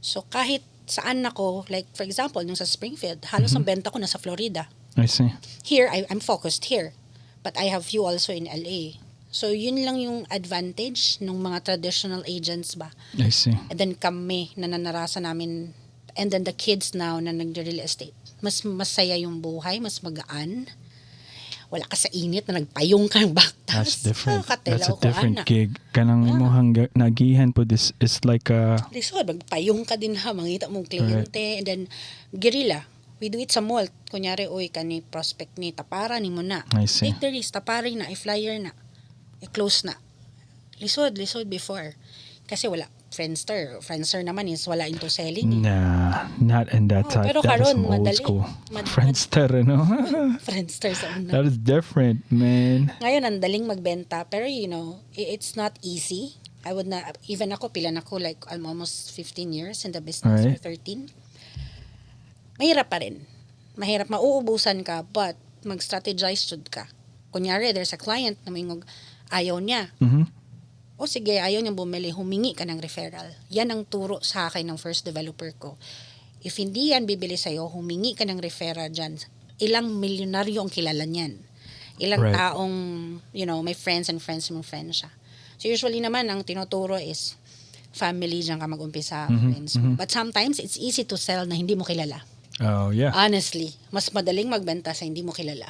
So kahit saan ako, like for example, nung sa Springfield, halos ang benta ko nasa Florida. I see. Here, I'm focused here. But I have few also in LA. So yun lang yung advantage ng mga traditional agents ba. I see. And then kami na nanarasa namin, and then the kids now na nag-real estate. Mas masaya yung buhay, mas magaan. Wala ka sa init na nagpayong ka ng baktas. That's different. That's a different gig. Kanang mo nagihan po, this is like a... Lisod, magpayong ka din ha, mangita mong kliyente. Right. And then, guerrilla. We do it sa mall. Kunyari, oy, kani prospect ni, tapara ni mo na. I see. Take the risk, tapari na, i-flyer na, i-close na. Lisod before. Kasi wala. Friendster naman is wala into selling. Nah, not in that type. Pero that karon, is old madali. school. Friendster, no? Friendster sa una. That is different, man. Ngayon, ang daling magbenta. Pero it's not easy. I would not, even ako, pila na ko, like I'm almost 15 years in the business, right. or 13. Mahirap pa rin. Mahirap, mauubusan ka, but mag-strategize jud ka. Kunyari, there's a client na may ayaw niya. Mm-hmm. O sige, ayaw niyang bumili, humingi ka ng referral. Yan ang turo sa akin ng first developer ko. If hindi yan bibili sa'yo, humingi ka ng referral dyan. Ilang milyonaryo ang kilala niyan. Ilang right. taong, may friends and friends siya. So usually naman, ang tinuturo is family dyan ka mag-umpisa, friends. Mm-hmm. But sometimes, it's easy to sell na hindi mo kilala. Oh, yeah. Honestly, mas madaling magbenta sa hindi mo kilala.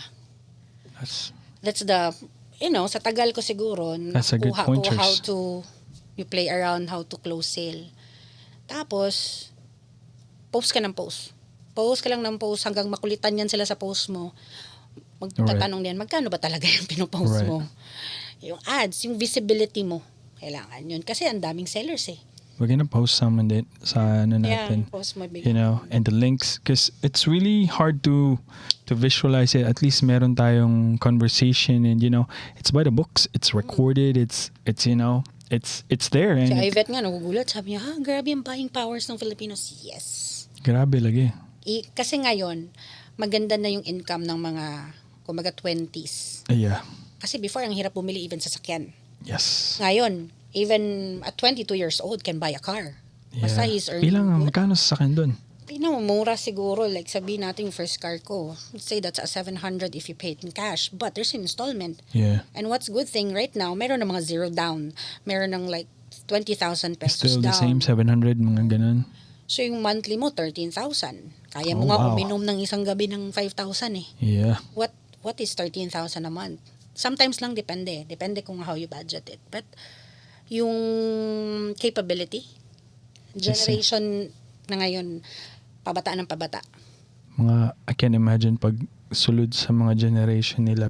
That's the... sa tagal ko siguro, nakuha ko how to you play around, how to close sale. Tapos, post ka ng post. Post ka lang ng post hanggang makulitan yan sila sa post mo. Magtatanong din, magkano ba talaga yung pinopost mo? Yung ads, yung visibility mo. Kailangan yun. Kasi ang daming sellers eh. We're gonna post some in it sa natin. Post mo big. And the links, because it's really hard to visualize it. At least meron tayong conversation, and it's by the books. It's recorded. It's it's there. And si Yvette nga nagugulat, sabi niya, grabe ang buying powers ng Filipinos. Yes. Grabe lagi. Kasi ngayon, maganda na yung income ng mga kumaga 20s. Yeah. Kasi before ang hirap bumili even sa sasakyan. Yes. Ngayon, even at 22 years old can buy a car. Basta he's earning Bilang good. magkano sa akin doon? Mura siguro. Like sabihin natin yung first car ko. Let's say that's a 700 if you pay it in cash. But there's an installment. Yeah. And what's good thing right now, meron ng mga zero down. Meron ng like 20,000 pesos Still down. Still the same, 700, mga ganun. So yung monthly mo, 13,000. Kaya mo nga uminom ng isang gabi ng 5,000 eh. Yeah. What is 13,000 a month? Sometimes lang depende. Depende kung how you budget it. But yung capability, generation na ngayon, pabata ng pabata. I can imagine pag sulod sa mga generation nila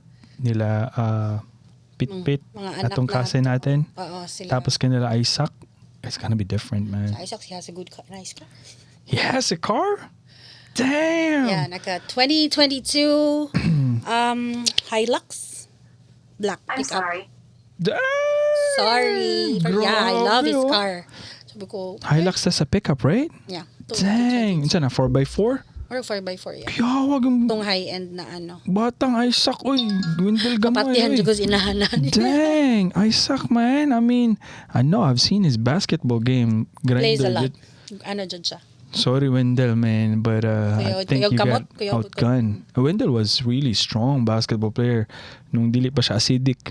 Pit-Pit, atong kasi natin. Sila. Tapos kanila Isaac, it's gonna be different, man. So Isaac, he has a good car. Nice car. He has a car? Damn! Yeah, naka 2022 Hilux black pickup. I'm sorry. Sorry. But yeah, I love his car. Sabi ko, Hilux tas sa pickup, right? Yeah. Dang! Isa na, 4x4? Or 4x4, yeah. Yawag ang Itong high-end na batang Isaac, oy. Dwindle gamay, kapatihan oy. dyan ko inahanan. Dang! Isaac, man. I mean, I know, I've seen his basketball game. Plays a Grinder. lot. Dyan siya. Sorry, Wendell, man, but I think you got outgunned. Wendell was really strong basketball player nung dili pa siya acidic.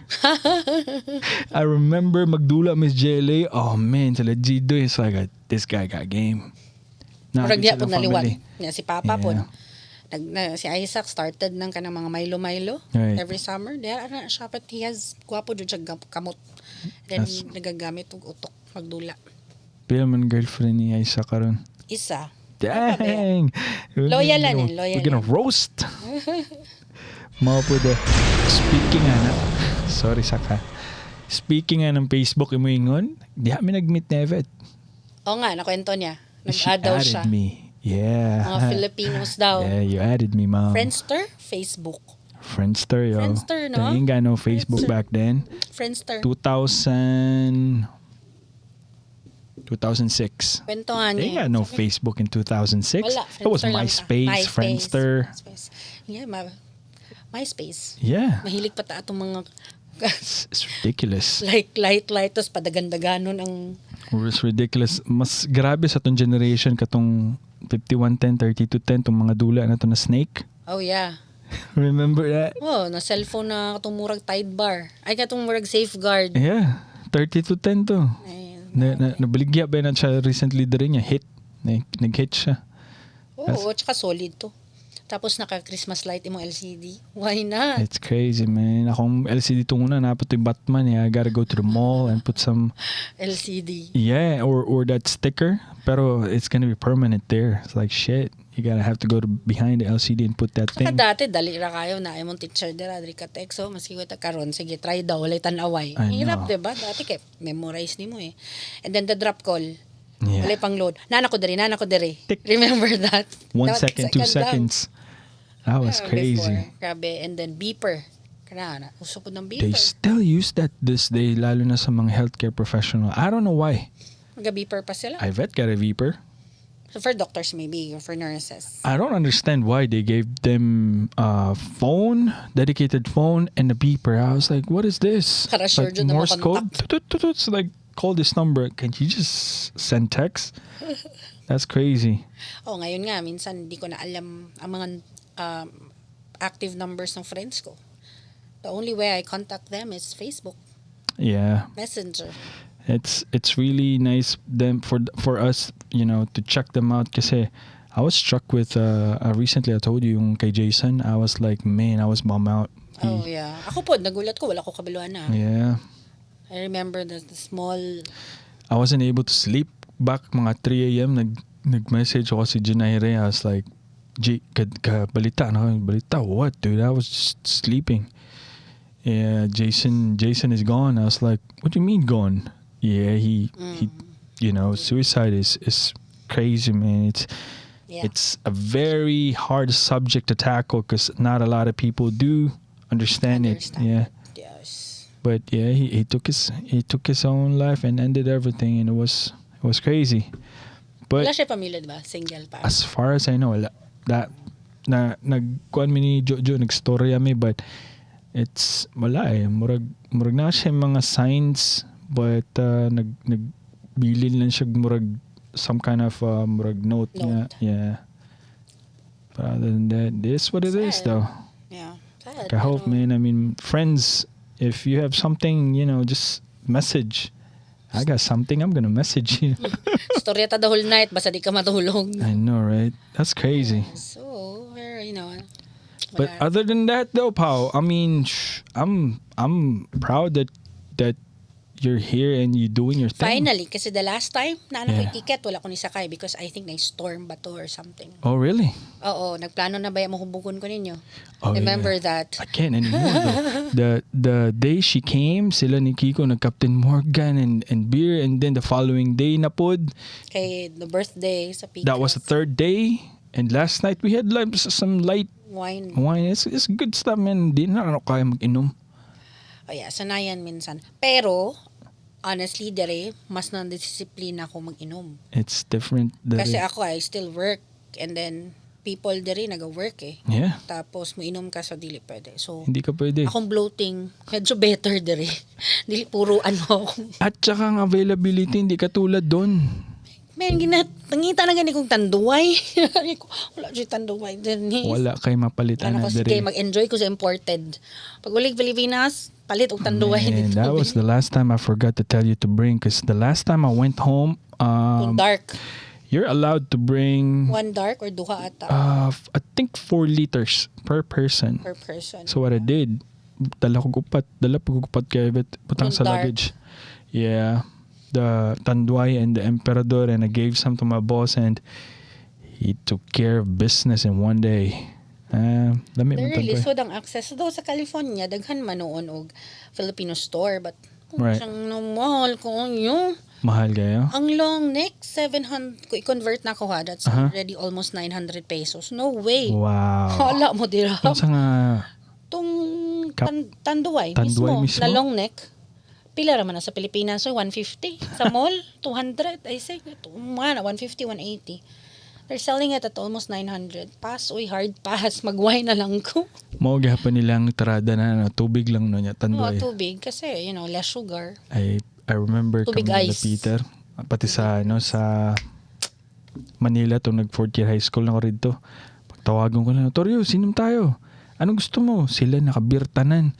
I remember magdula Miss JLA. Oh man, sila Gido is like, this guy got game. Murag niya po naliwan. Si Papa po. Si Isaac started ng kanang mga Milo right. Every summer. There na siya, but he has guwapo dyan siya kamot. Then nagagamit og utok magdula. Pero man girlfriend ni Isaac karon. Isa. Dang! Loyal lang. We're gonna roast. Mga po de. Speaking sorry Saka. Speaking ng Facebook, imuingon, di kami nag-meet na Yvette. Oo nga, nakwento niya. She Nag-add daw added siya. me. Yeah. Mga Filipinos daw. Yeah, you added me, mom. Friendster? Facebook. Friendster, yo. Friendster, no? They ain't got no Facebook back then. Friendster. 2006. Kwentuhan They niya. got no Facebook in 2006. Wala. It was Friendster lang. MySpace, Friendster. MySpace. Yeah, MySpace. Yeah. Mahilig pa ta atong mga It's ridiculous. light, tapos padagandaganon ang It's ridiculous. Mas grabe sa tong generation katong 5110, 3210, tong mga dula na to na snake. oh yeah. Remember that? Oh, na cellphone na katong murag Tide Bar. Ay katong murag Safeguard. Yeah. 3210 to. Ay, Nabaligya ba na siya recently din niya? Hit. Nag-hit siya. Oo, tsaka solid to. Tapos naka-Christmas light imong LCD. Why not? It's crazy, man. Akong LCD itong una, napot yung Batman. I gotta go to the mall and put some... LCD. Yeah, or that sticker. Pero it's gonna be permanent there. It's like, shit. You gotta have to go to behind the LCD and put that Saka thing. dati, dali ra kayo na imong teacher dira, diri ka tekso, maski wata karon, sige, try daw, walay tan-away. I Hirap, know. diba? Dati kay memorize nimo eh. And then the drop call. Yeah. Walay pang load. Nana ko diri. Tick. Remember that? 1 Dapat second, 2 lang. seconds. That was crazy. Before. Grabe. And then beeper. Kana, uso po ng beeper. They still use that this day, lalo na sa mga healthcare professional. I don't know why. Mag-beeper pa sila. I've got a beeper. So for doctors maybe, or for nurses. I don't understand why they gave them a phone, dedicated phone, and a beeper. I was like, what is this? Para sure Like dyan na Morse code? makontak. It's like, call this number. Can you just send text? That's crazy. Oh, ngayon nga, minsan hindi ko na alam ang mga active numbers ng friends ko. The only way I contact them is Facebook, Yeah. Messenger. It's really nice them for us, you know, to check them out kasi I was struck with recently I told you yung kay Jason. I was like, man, I was bummed out. Oh, yeah. Ako po, nagulat ko, wala ko kabiluan na. Yeah. I remember the small... I wasn't able to sleep back mga 3 a.m. Nag-message ako si Janaire. I was like, balita what, dude? I was just sleeping. Yeah, Jason is gone. I was like, what do you mean gone? Yeah, he you know, suicide is crazy, man. It's a very hard subject to tackle because not a lot of people do understand it. Yeah. Yes. But yeah, he took his own life and ended everything, and it was crazy. But Wala siya pamilya, diba? Single pa. as far as I know, nagkuan mi ni Jojo, nagstorya mi, but it's wala eh. Murag na siya mga signs, but nagbilin lang siya murag some kind of murag note. Yeah. But other than that, this what it is Sad. though. Yeah. Sad. I hope, man. I mean, friends, if you have something, you know, just message. I got something, I'm gonna message you. Storya ta the whole night, basta di ka matulog. I know, right? That's crazy. So, you know. But wala. other than that, though, Pao, I mean, I'm proud that you're here and you're doing your thing. Finally, kasi the last time, na Yeah. ko'y ticket, wala ko ni sakay because I think na-storm ba to or something. Oh, really? Oo, nagplano na ba yung mahubugon ko ninyo? Oh, Remember yeah. that? I can't anymore. the day she came, sila ni Kiko na Captain Morgan and beer, and then the following day na pod. Kay the birthday sa Picas. That was the third day, and last night we had like some light Wine. wine. It's good stuff, man. Di na ano kaya mag-inom. Oh yeah, sanayan minsan. Pero, honestly, dere, mas nandisiplina ako mag-inom. It's different. Kasi ako, I still work. And then, people dere nag-work eh. Yeah, Tapos, mainom ka sa dili pwede. So, hindi ka pwede. akong bloating, medyo better dere. Dili puro ako. At saka ang availability, hindi katulad doon. Man, nangita na gani kong tanduway. Wala siya tanduway. Wala kay mapalitan Ano na ko, sige, dire. mag-enjoy ko sa imported. Pag ulig Pilipinas, palit og tanduway Man, dito. that was the last time I forgot to tell you to bring, because the last time I went home, Kung dark. you're allowed to bring, One dark or duha ata I think 4 liters per person. per person. So what I did, dala ko gupat kay putang Yung sa dark. luggage. Yeah, the tanduay and the emperador, and I gave some to my boss, and he took care of business in one day. Dami They're man really tanduay. so ang access daw sa California daghan man noon og Filipino store but Right. siyang mahal ko yun. Mahal kayo? Ang long neck 700 ko i-convert na ko ha, that's Uh-huh. already almost 900 pesos. No way. Wow. Hala mo dira. Ano sa nga Itong Tanduay Tanduay mismo, mismo? na long neck, pila raman na sa Pilipinas. So, 150. Sa mall, 200. I say, mga 150, 180. They're selling it at almost 900. Pass, hard pass. Mag-wine na lang ko. Mao gihapon nilang tarada na tubig lang no nya Tanduay. Tubig. Kasi, less sugar. I remember Tubig kami nila ice. Peter pati sa sa Manila to nag 4th year high school na ko rito. Pagtawagan ko na, Toryo, sinom tayo. Anong gusto mo? Sila nakabirtanan.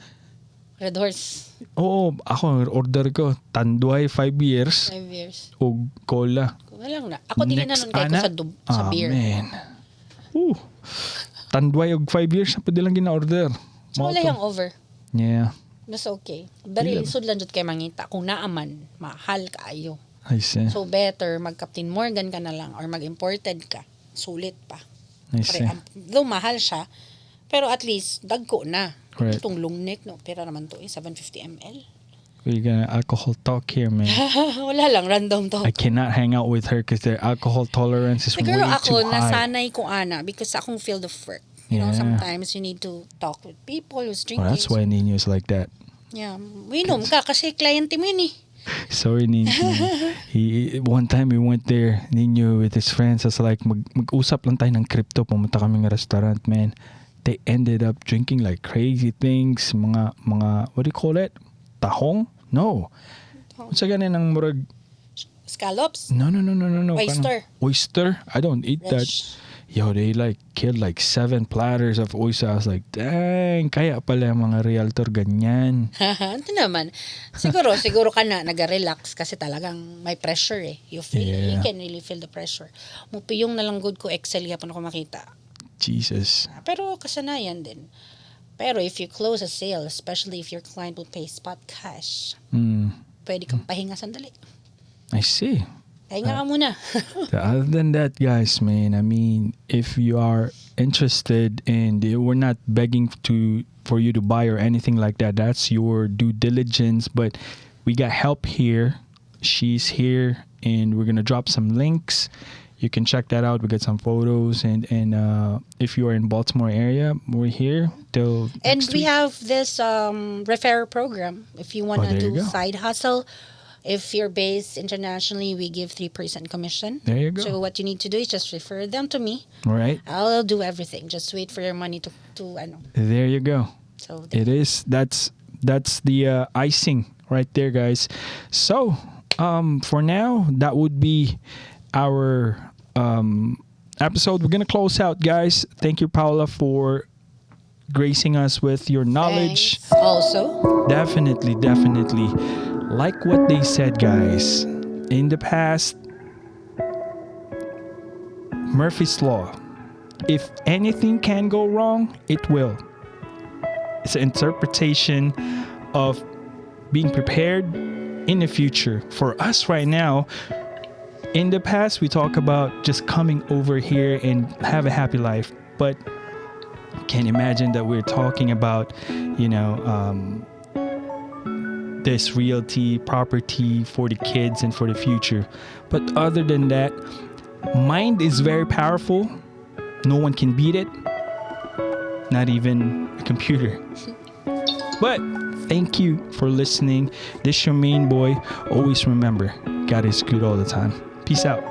Red Horse. Oo, ako order ko Tanduay 5 years 5 years. o cola. Walang na. Ako din na nun kay ko sa beer. Man. Tanduay og 5 years na pwede lang gina-order. So, wala yung over. Yeah. Mas okay. Very lisod lang jud kay mangita. Kung naaman, mahal kaayo. I see. So, better mag-Captain Morgan ka na lang or mag-imported ka. Sulit pa. I see. Though mahal siya, pero at least, dagko na. Right. Itong long neck, no? Pero naman to 750 ml. We're gonna alcohol talk here, man. Wala lang, random to. I cannot hang out with her because their alcohol tolerance is Siguro way too ako, high. nasanay ko, Ana, because akong field of work. You know, sometimes you need to talk with people who's drinking. Well, that's why Nino's like that. Yeah. Winom ka kasi client mo yun eh. Sorry, Nino. One time we went there, Nino with his friends. I was like, mag-usap lang tayo ng crypto. Pumunta kami ng restaurant, man. They ended up drinking like crazy things. Mga what do you call it? Tahong? No. Sa ganin ng murag... Scallops? No. Oyster? Oyster? I don't eat that. Yo, they like killed like 7 platters of oyster. I was like, dang, kaya pala mga realtor ganyan. Ito naman. Siguro ka na nag-relax kasi talagang may pressure eh. You can really feel the pressure. Mupiyong na lang good ko Excel yapon ako makita. Jesus. Pero kasanayan din. Pero if you close a sale, especially if your client will pay spot cash, pwede kang pahinga sandali. I see. Pahinga ka muna. Other than that, guys, man, I mean, if you are interested and we're not begging for you to buy or anything like that, that's your due diligence. But we got help here. She's here, and we're gonna drop some links. You can check that out. We got some photos, and if you are in Baltimore area, we're here till And next week. we have this referral program. If you want to there you do go. side hustle, if you're based internationally, we give 3% commission. There you go. So what you need to do is just refer them to me. All right. I'll do everything. Just wait for your money to There you go. So It is. That's the icing right there, guys. So for now, that would be our episode. We're gonna close out, guys. Thank you, Paula, for gracing us with your knowledge. thanks. Also, Definitely. Like what they said, guys. In the past, Murphy's Law. If anything can go wrong, it will. It's an interpretation of being prepared in the future. For us right now, in the past, we talk about just coming over here and have a happy life. But can't imagine that we're talking about, this realty property for the kids and for the future. But other than that, mind is very powerful. No one can beat it. Not even a computer. But thank you for listening. This is your main boy. Always remember, God is good all the time. Peace out.